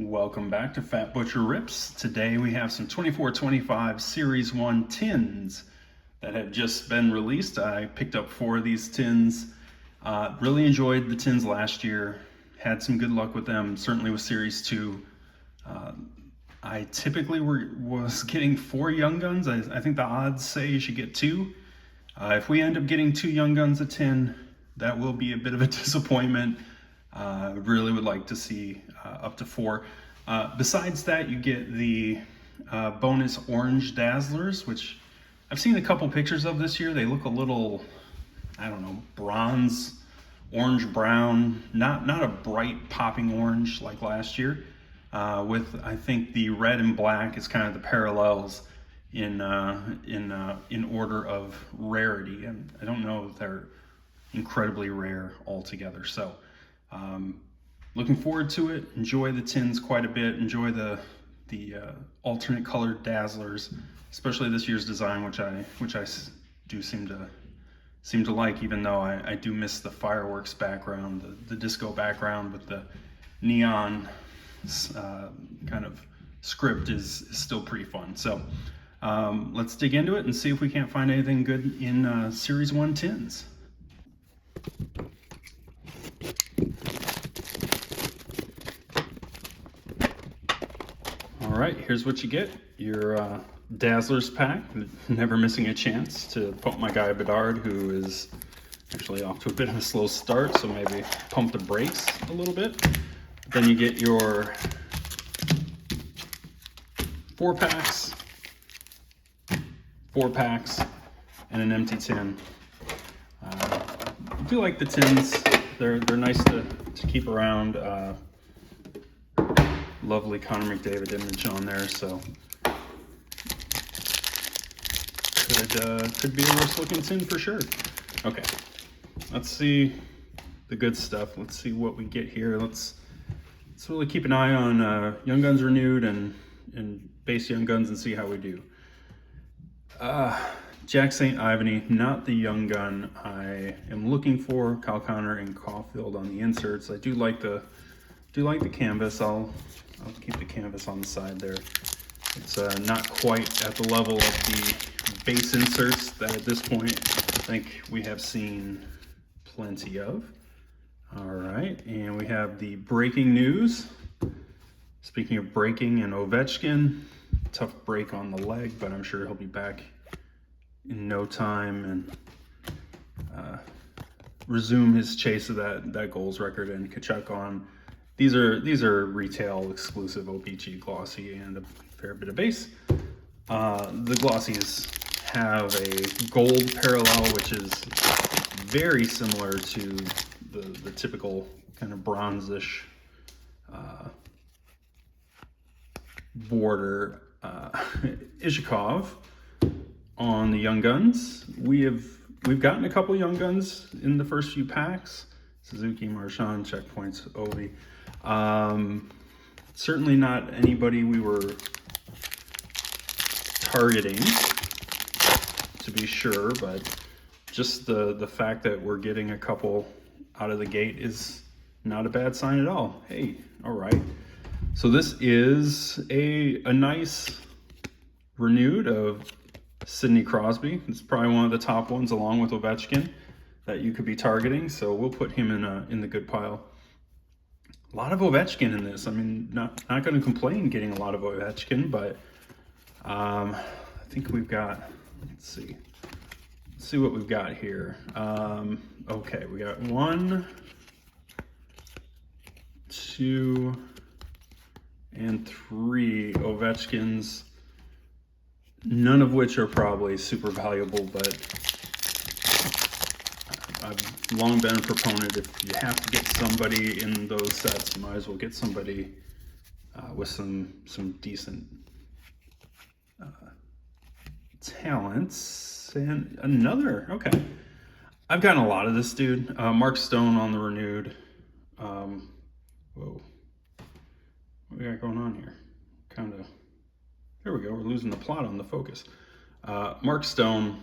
Welcome back to Fat Butcher Rips. Today we have some 24-25 Series 1 tins that have just been released. I picked up 4 of these tins. Really enjoyed the tins last year. Had some good luck with them, certainly with Series 2. I typically was getting 4 Young Guns. I think the odds say you should get 2. If we end up getting 2 Young Guns a tin, that will be a bit of a disappointment. Really would like to see up to 4. Besides that, you get the bonus orange Dazzlers, which I've seen a couple pictures of this year. They look a little, I don't know, bronze, orange brown, not a bright popping orange like last year. With I think the red and black is kind of the parallels in order of rarity, and I don't know if they're incredibly rare altogether. So looking forward to it. Enjoy the tins quite a bit. Enjoy the alternate colored Dazzlers, especially this year's design, which I do seem to like, even though I do miss the fireworks background, the disco background with the neon kind of script is still pretty fun. So let's dig into it and see if we can't find anything good in Series 1 tins. All right, here's what you get. Your Dazzlers pack, never missing a chance to pump my guy Bedard, who is actually off to a bit of a slow start, so maybe pump the brakes a little bit. Then you get your 4 packs, 4 packs, and an empty tin. I do like the tins. They're nice to keep around. Lovely Connor McDavid image on there, so could be a worse looking tin for sure. Okay, let's see the good stuff. Let's see what we get here. Let's really keep an eye on Young Guns Renewed and base Young Guns and see how we do. Jack St. Ivany, not the Young Gun I am looking for. Kyle Connor and Caulfield on the inserts. I do like the canvas. I'll keep the canvas on the side there. It's not quite at the level of the base inserts that at this point I think we have seen plenty of. All right, and we have the breaking news. Speaking of breaking and Ovechkin, tough break on the leg, but I'm sure he'll be back in no time and resume his chase of that goals record. And Tkachuk on. These are retail exclusive OPG glossy and a fair bit of base. The glossies have a gold parallel, which is very similar to the typical kind of bronzish border. Ishikov on the Young Guns. We've gotten a couple Young Guns in the first few packs. Suzuki, Marchand, checkpoints, Ovi. Certainly not anybody we were targeting, to be sure, but just the fact that we're getting a couple out of the gate is not a bad sign at all. Hey, all right. So this is a nice renewed of Sidney Crosby. It's probably one of the top ones along with Ovechkin that you could be targeting, so we'll put him in the good pile. A lot of Ovechkin in this. I mean, not going to complain getting a lot of Ovechkin, but I think we've got, let's see what we've got here. Okay, we got 1, 2, and 3 Ovechkins, none of which are probably super valuable, but I've long been a proponent, if you have to get somebody in those sets, you might as well get somebody with some decent talents. And another, okay. I've gotten a lot of this dude. Mark Stone on the renewed. Whoa. What we got going on here? Kind of, there we go, we're losing the plot on the focus. Mark Stone.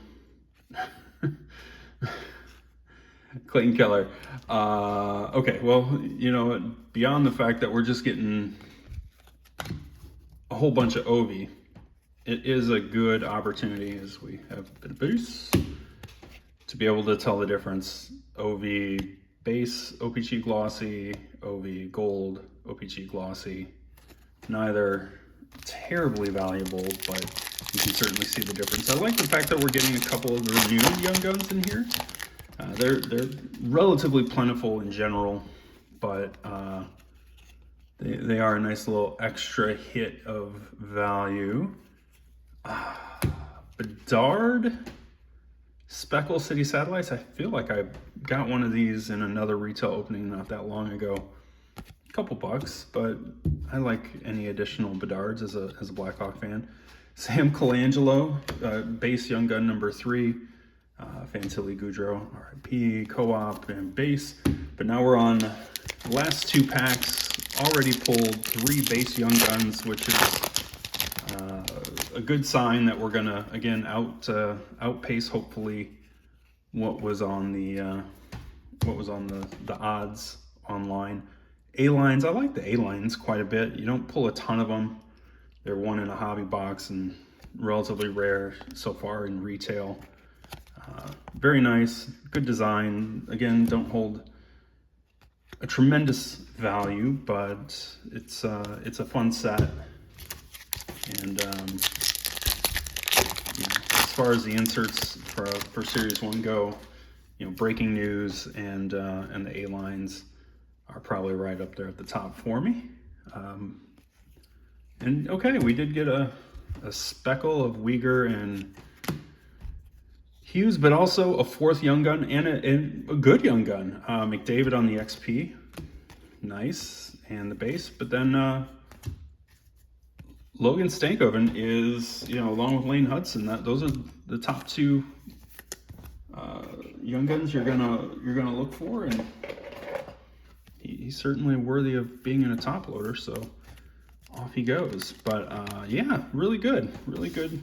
Clayton Keller. Okay, well, you know, beyond the fact that we're just getting whole bunch of Ovi, it is a good opportunity, as we have a bit of base, to be able to tell the difference. Ovi base, OPC glossy, Ovi gold, OPC glossy. Neither terribly valuable, but you can certainly see the difference. I like the fact that we're getting a couple of the renewed Young Guns in here. They're relatively plentiful in general, but they are a nice little extra hit of value. Bedard Speckle City Satellites. I feel like I got one of these in another retail opening not that long ago. A couple bucks, but I like any additional Bedards as a Blackhawk fan. Sam Colangelo, base Young Gun number 3. Fantilli Goudreau, RIP, co-op, and base. But now we're on the last 2 packs. Already pulled 3 base Young Guns, which is a good sign that we're gonna again outpace hopefully what was on the odds online. A-lines, I like the A-lines quite a bit. You don't pull a ton of them. They're one in a hobby box and relatively rare so far in retail. Very nice, good design. Again, don't hold a tremendous value, but it's a fun set. And as far as the inserts for Series 1 go, breaking news and the A-lines are probably right up there at the top for me. And okay, we did get a speckle of Uyghur and Hughes, but also a 4th Young Gun and a good Young Gun. McDavid on the XP, nice, and the base. But then Logan Stankoven is, along with Lane Hudson, those are the top 2 Young Guns you're gonna look for, and he's certainly worthy of being in a top loader. So off he goes. But yeah, really good, really good.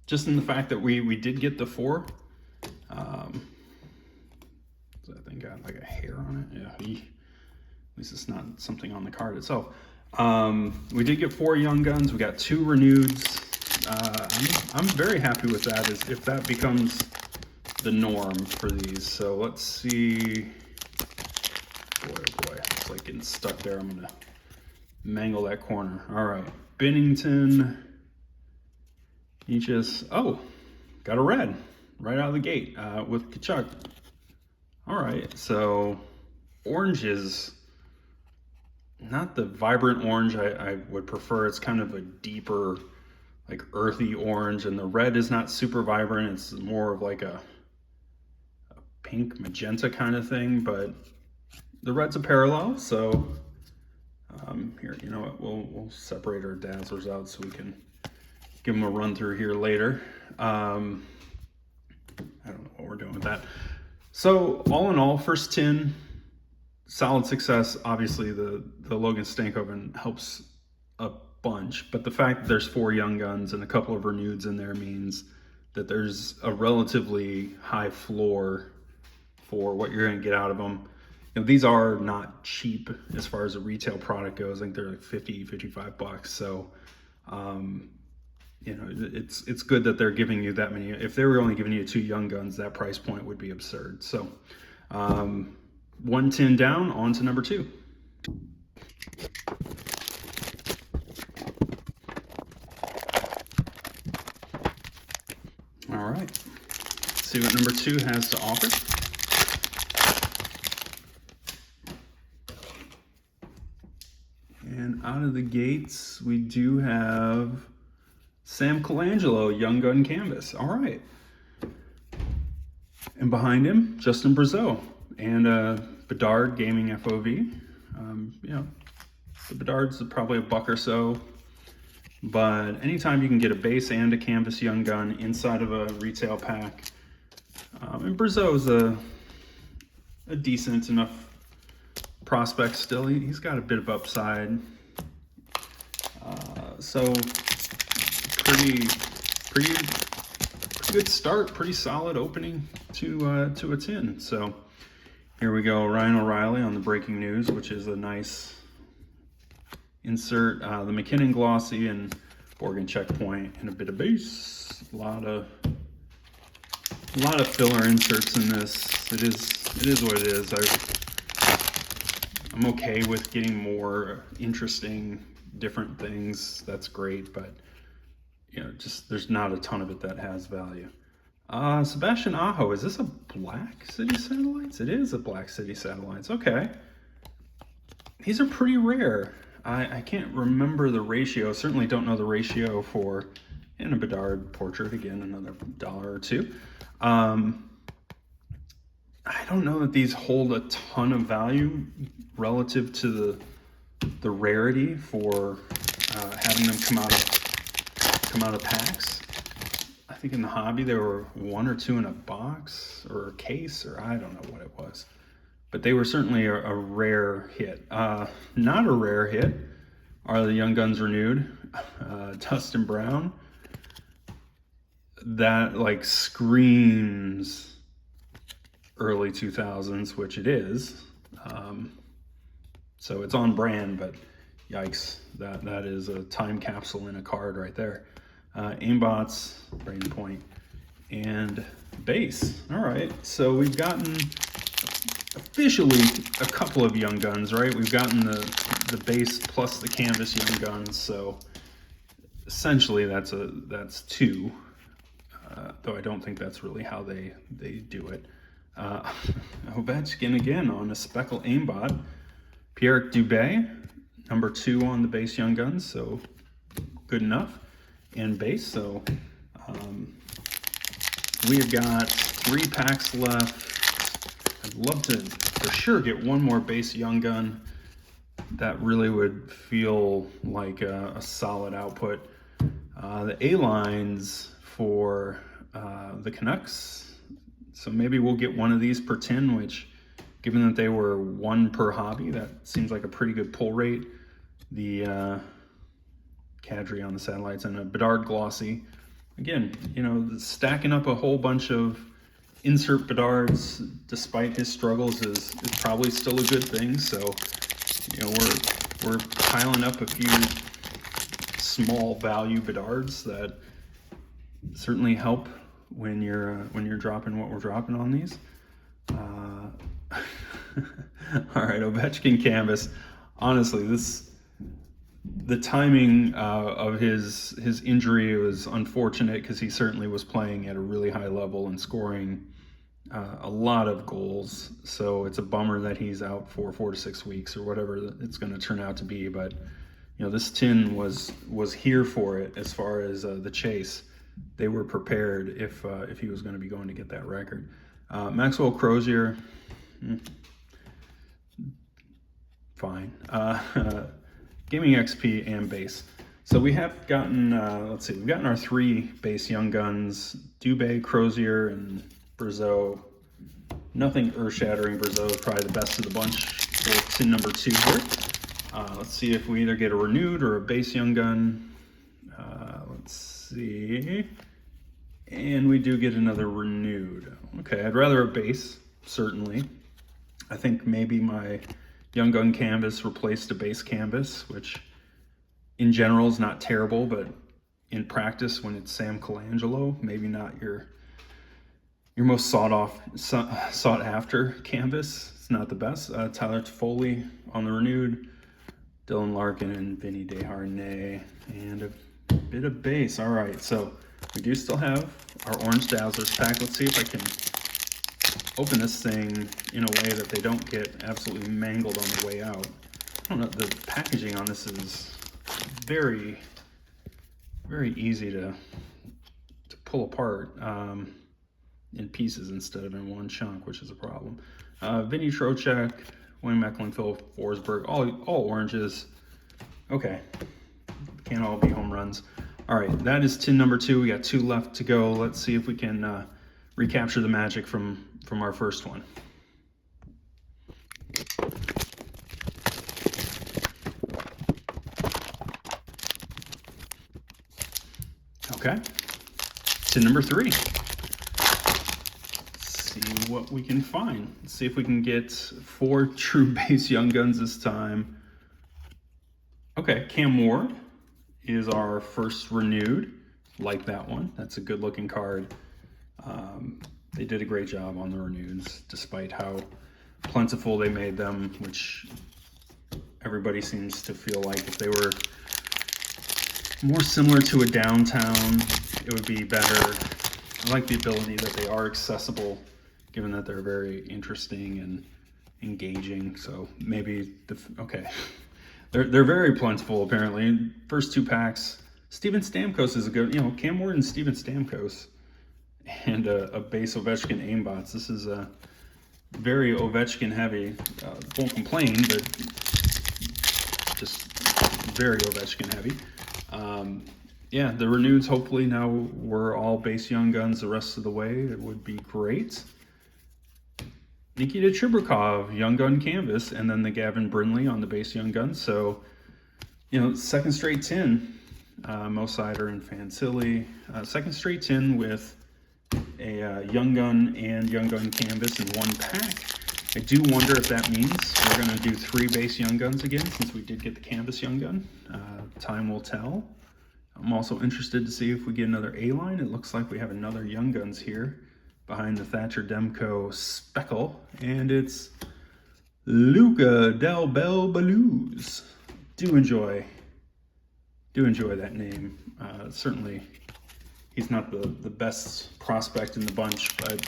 Just in the fact that we did get the 4. That thing got like a hair on it. Yeah, at least it's not something on the card itself. We did get 4 Young Guns. We got 2 reneweds. I'm very happy with that, as if that becomes the norm for these. So let's see. Boy, oh boy, it's like getting stuck there. I'm gonna mangle that corner. All right, Binnington. He just, got a red right out of the gate with Tkachuk. All right, so orange is not the vibrant orange I would prefer. It's kind of a deeper, like earthy orange, and the red is not super vibrant. It's more of like a pink magenta kind of thing, but the red's a parallel. So here, you know what, we'll separate our dazzlers out so we can give them a run through here later. I don't know what we're doing with that. So all in all, first 10, solid success. Obviously the Logan Stankoven helps a bunch, but the fact that there's 4 Young Guns and a couple of reneweds in there means that there's a relatively high floor for what you're going to get out of them. These are not cheap as far as a retail product goes. I think they're like 50, 55 bucks. So, it's good that they're giving you that many. If they were only giving you 2 Young Guns, that price point would be absurd. So 110 down, on to number 2. All right, let's see what number 2 has to offer. And out of the gates, we do have Sam Colangelo, Young Gun Canvas. All right. And behind him, Justin Brazeau and Bedard Gaming FOV. The Bedard's probably $1 or so, but anytime you can get a base and a canvas Young Gun inside of a retail pack, and Brazeau's a decent enough prospect still. He's got a bit of upside. So pretty good start, pretty solid opening to a 10. So here we go, Ryan O'Reilly on the breaking news, which is a nice insert, the McKinnon Glossy and Oregon Checkpoint, and a bit of base. A lot of filler inserts in this. It is what it is. I'm okay with getting more interesting, different things. That's great, but you know, just there's not a ton of it that has value. Sebastian Aho, is this a Black City Satellites? It is a Black City Satellites. Okay. These are pretty rare. I can't remember the ratio. Certainly don't know the ratio for in a Bedard portrait. Again, another $1 or $2. I don't know that these hold a ton of value relative to the rarity for having them come out of packs. I think in the hobby there were 1 or 2 in a box or a case, or I don't know what it was, but they were certainly a rare hit. Not a rare hit are the Young Guns Renewed, Dustin Brown. That like screams early 2000s, which it is. So it's on brand, but yikes, that is a time capsule in a card right there. Aimbots, Braden Point, and base. All right, so we've gotten officially a couple of Young Guns, right? We've gotten the base plus the canvas Young Guns, so essentially that's 2. Though I don't think that's really how they do it. Ovechkin again on a Speckle aimbot. Pierre Dubé, number 2 on the base Young Guns, so good enough. And base, so we've got 3 packs left. I'd love to for sure get one more base Young Gun. That really would feel like a solid output. The A-lines for the Canucks, so maybe we'll get one of these per tin, which given that they were 1 per hobby, that seems like a pretty good pull rate. The Kadri on the Satellites and a Bedard Glossy. Again, you know, stacking up a whole bunch of insert Bedards despite his struggles is probably still a good thing. So, you know, we're piling up a few small value Bedards that certainly help when you're dropping what we're dropping on these. All right, Ovechkin canvas. Honestly, the timing of his injury was unfortunate because he certainly was playing at a really high level and scoring a lot of goals. So it's a bummer that he's out for 4 to 6 weeks or whatever it's going to turn out to be. But you know, this tin was here for it as far as the chase. They were prepared if he was going to be going to get that record. Maxwell Crozier, fine. Gaming XP and base. So we have gotten, let's see, we've gotten our 3 base Young Guns, Dubé, Crozier, and Brazeau. Nothing earth-shattering. Brazeau is probably the best of the bunch for tin number 2 here. Let's see if we either get a renewed or a base Young Gun. Let's see. And we do get another renewed. Okay, I'd rather a base, certainly. I think maybe my Young Gun canvas replaced a base canvas, which in general is not terrible, but in practice when it's Sam Colangelo, maybe not your most sought after canvas. It's not the best. Tyler Toffoli on the renewed, Dylan Larkin and Vinny Desharnais, and a bit of base. All right, so we do still have our Orange Dazzlers pack. Let's see if I can open this thing in a way that they don't get absolutely mangled on the way out. I don't know, the packaging on this is very, very easy to pull apart in pieces instead of in one chunk, which is a problem. Vinny Trocheck, Wayne Mecklin, Phil Forsberg, all oranges. Okay, can't all be home runs. All right, that is tin number 2. We got 2 left to go. Let's see if we can recapture the magic from our first one. Okay, tin number 3. Let's see what we can find. Let's see if we can get 4 true base Young Guns this time. Okay, Cam Ward is our first renewed. Like that one. That's a good looking card. They did a great job on the reneweds, despite how plentiful they made them, which everybody seems to feel like if they were more similar to a downtown, it would be better. I like the ability that they are accessible, given that they're very interesting and engaging. So maybe okay, they're very plentiful apparently. First two packs. Steven Stamkos is a good, Cam Ward and Steven Stamkos, and a base Ovechkin aimbots. This is a very Ovechkin heavy. Won't complain, but just very Ovechkin heavy. Yeah, the reneweds, hopefully now we're all base Young Guns the rest of the way. It would be great. Nikita Chibrikov, Young Gun canvas, and then the Gavin Brindley on the base Young Guns. So, second straight tin. Mo Seider and Fantilli. Second straight tin with a Young Gun and Young Gun canvas in one pack. I do wonder if that means we're going to do 3 base Young Guns again, since we did get the canvas Young Gun. Time will tell. I'm also interested to see if we get another A-line. It looks like we have another Young Guns here behind the Thatcher Demko Speckle, and it's Luca Del Bel Belluz. Do enjoy that name. Certainly, he's not the best prospect in the bunch, but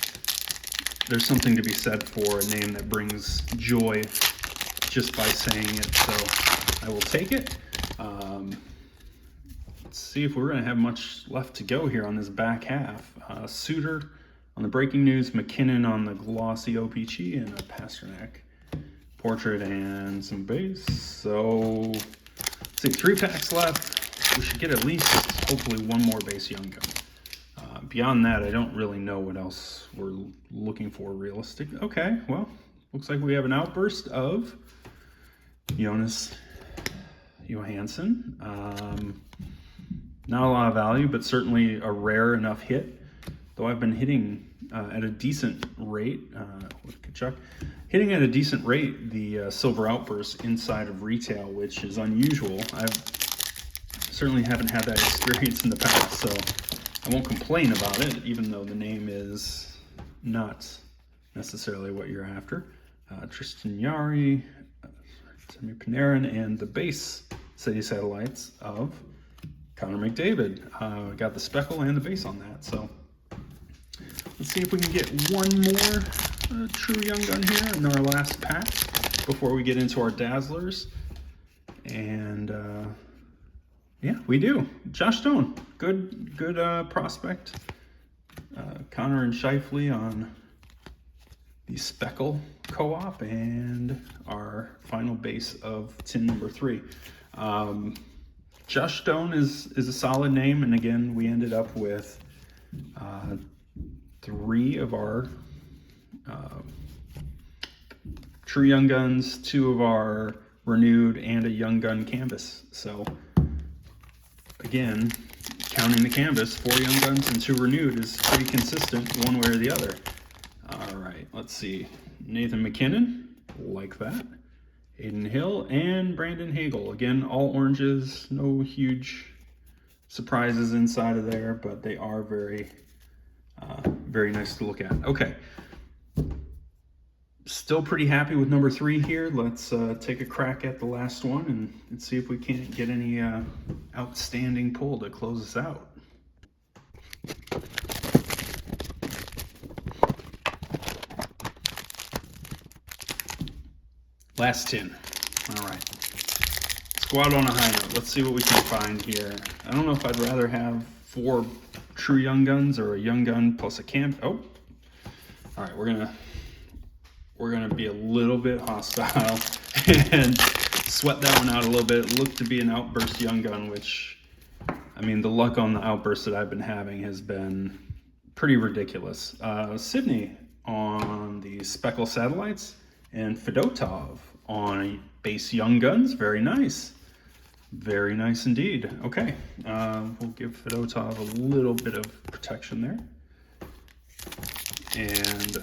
there's something to be said for a name that brings joy just by saying it, so I will take it. Let's see if we're going to have much left to go here on this back half. Suter on the breaking news, McKinnon on the glossy OPG, and a Pasternak portrait and some base. So, let's see, 3 packs left. We should get at least, hopefully, 1 more base Young Gun. Beyond that, I don't really know what else we're looking for realistic. Okay, well, looks like we have an outburst of Jonas Johansson. Not a lot of value, but certainly a rare enough hit. Though I've been hitting at a decent rate, hitting at a decent rate the Silver Outburst inside of retail, which is unusual. I've certainly haven't had that experience in the past, so I won't complain about it, even though the name is not necessarily what you're after. Tristan Jarry, Semi Panarin, and the base City Satellites of Connor McDavid. Got the speckle and the base on that, so let's see if we can get 1 more true Young Gun here in our last pack before we get into our Dazzlers. And yeah, we do. Josh Stone, good prospect. Connor and Scheifele on the Speckle co-op, and our final base of tin number 3. Josh Stone is a solid name, and again, we ended up with 3 of our true Young Guns, 2 of our renewed, and a Young Gun canvas. So again, counting the canvas, 4 Young Guns and 2 renewed is pretty consistent one way or the other. All right, let's see. Nathan McKinnon, like that. Aiden Hill and Brandon Hagel. Again, all oranges, no huge surprises inside of there, but they are very, very nice to look at. Okay. Still pretty happy with number 3 here. Let's take a crack at the last one and see if we can't get any outstanding pull to close us out. Last tin. All right. Let's go out on a high note. Let's see what we can find here. I don't know if I'd rather have 4 true Young Guns or a Young Gun plus a camp. Oh. All right, we're gonna be a little bit hostile and sweat that one out a little bit. It looked to be an Outburst Young Gun, which, I mean, the luck on the Outburst that I've been having has been pretty ridiculous. Sydney on the Speckle Satellites, and Fedotov on base Young Guns. Very nice. Very nice indeed. Okay, we'll give Fedotov a little bit of protection there. And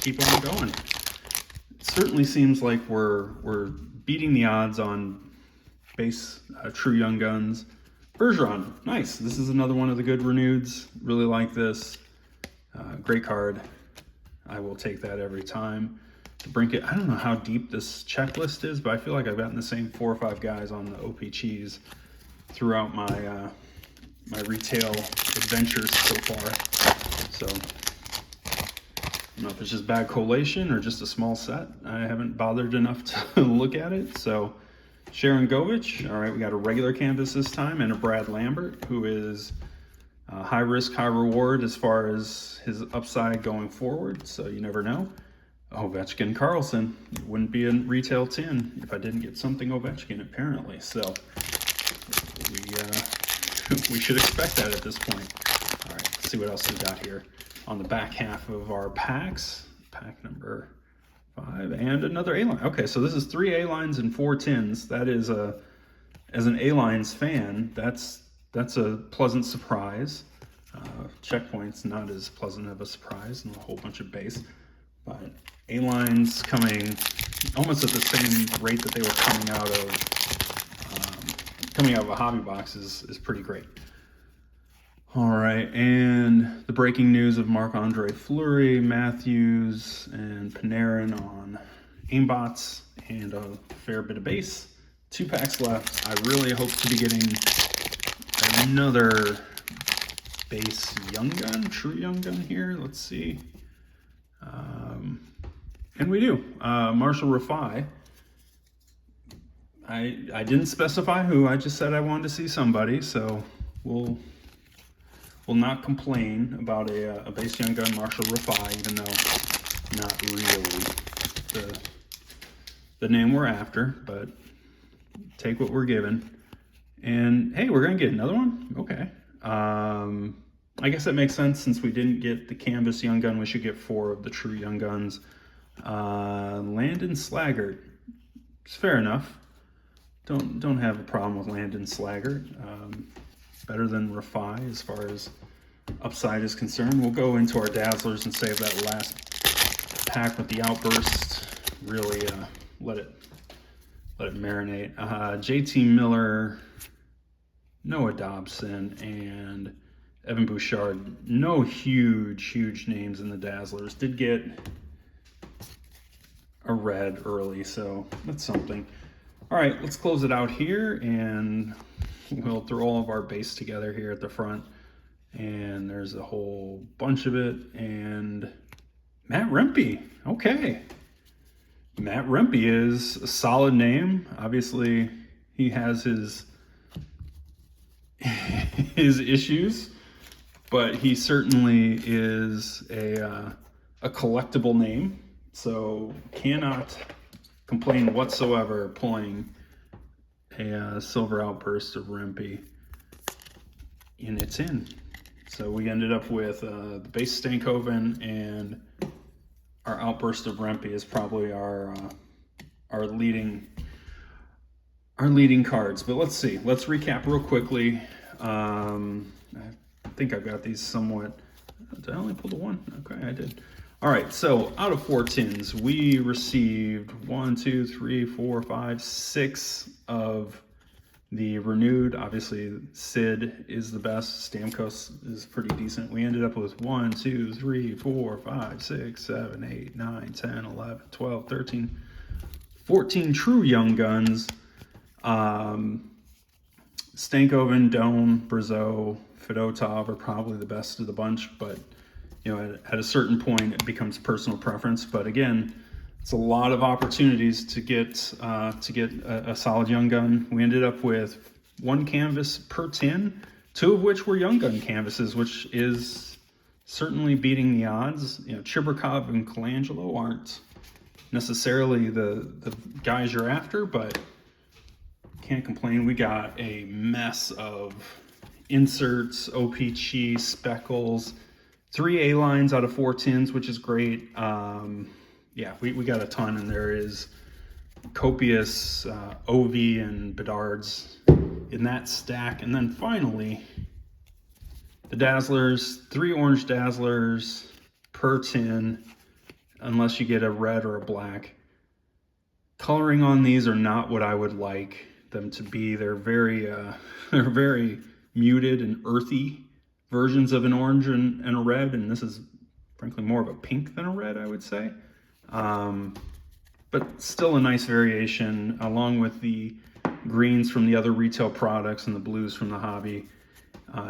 keep on going. It certainly seems like we're beating the odds on base True Young Guns. Bergeron, nice. This is another one of the good reneweds. Really like this. Great card. I will take that every time. Brinket, I don't know how deep this checklist is, but I feel like I've gotten the same 4 or 5 guys on the OPCs throughout my my retail adventures so far. So I don't know if it's just bad collation or just a small set. I haven't bothered enough to look at it. So Sharon Govich, all right, we got a regular canvas this time, and a Brad Lambert, who is high risk, high reward as far as his upside going forward. So you never know. Ovechkin Carlson, it wouldn't be a retail tin if I didn't get something Ovechkin, apparently. So we should expect that at this point. All right, let's see what else we got here on the back half of our packs. Pack number 5 and another A-line. Okay, so this is 3 A-lines and 4 tins. That is as an A-lines fan, that's a pleasant surprise. Checkpoint's not as pleasant of a surprise, and a whole bunch of base. But A-lines coming almost at the same rate that they were coming out of a hobby box is pretty great. All right, and the breaking news of Marc-Andre Fleury, Matthews, and Panarin on aimbots, and a fair bit of base. 2 packs left. I really hope to be getting another base Young Gun, True Young Gun here. Let's see. And we do. Marshall Rafai. I didn't specify who. I just said I wanted to see somebody, so we'll not complain about a base Young Gun Marshall Rafai, even though not really the name we're after, but take what we're given. And hey, we're gonna get another one? Okay. I guess that makes sense. Since we didn't get the canvas Young Gun, we should get 4 of the True Young Guns. Landon Slaggert. It's fair enough. Don't have a problem with Landon Slaggert. Better than Rafai as far as upside is concerned. We'll go into our Dazzlers and save that last pack with the outburst. Really let it marinate. JT Miller, Noah Dobson, and Evan Bouchard. No huge names in the Dazzlers. Did get a red early, so that's something. All right, let's close it out here, and we'll throw all of our base together here at the front. And there's a whole bunch of it. And Matt Rempe, okay. Matt Rempe is a solid name. Obviously, he has his issues, but he certainly is a collectible name. So cannot complain whatsoever pulling a silver outburst of Rempe in its in. So we ended up with the base Stankoven, and our outburst of Rempe is probably our leading cards. But let's see. Let's recap real quickly. I think I've got these somewhat. Did I only pull the one? Okay, I did. All right, so out of 4 tins, we received 1, 2, 3, 4, 5, 6 of the renewed. Obviously, Sid is the best. Stamkos is pretty decent. We ended up with 1, 2, 3, 4, 5, 6, 7, 8, 9, 10, 11, 12, 13, 14 True Young Guns. Stankoven, Doan, Brazeau, Fedotov are probably the best of the bunch, but you know, at a certain point, it becomes personal preference. But again, it's a lot of opportunities to get a solid Young Gun. We ended up with 1 canvas per tin, 2 of which were Young Gun canvases, which is certainly beating the odds. You know, Chibrikov and Colangelo aren't necessarily the guys you're after, but can't complain. We got a mess of inserts, OPC, speckles, 3 A-lines out of 4 tins, which is great. Yeah, we got a ton, and there is copious OV and Bedards in that stack. And then finally, the Dazzlers, 3 orange Dazzlers per tin, unless you get a red or a black. Coloring on these are not what I would like. them to be. They're very they're very muted and earthy versions of an orange and a red, and this is frankly more of a pink than a red, I would say. But still a nice variation, along with the greens from the other retail products and the blues from the hobby.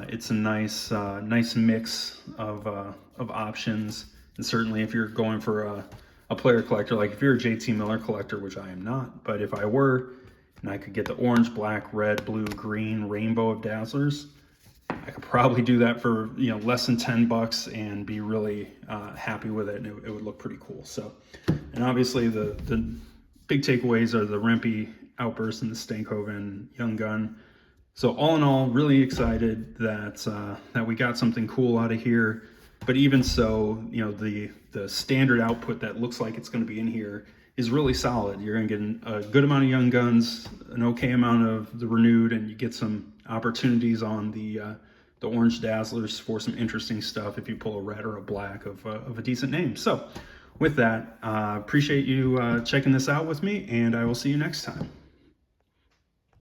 It's a nice mix of options, and certainly if you're going for a player collector, like if you're a JT Miller collector, which I am not, but if I were, and I could get the orange, black, red, blue, green rainbow of Dazzlers, I could probably do that for less than $10 and be really happy with it, and it would look pretty cool. So, and obviously the big takeaways are the Rempe Outburst and the Stankhoven Young Gun. So all in all, really excited that we got something cool out of here. But even so, the standard output that looks like it's going to be in here is really solid. You're going to get a good amount of Young Guns, an okay amount of the Renewed, and you get some opportunities on the Orange Dazzlers for some interesting stuff if you pull a red or a black of a decent name. So with that, appreciate you checking this out with me, and I will see you next time.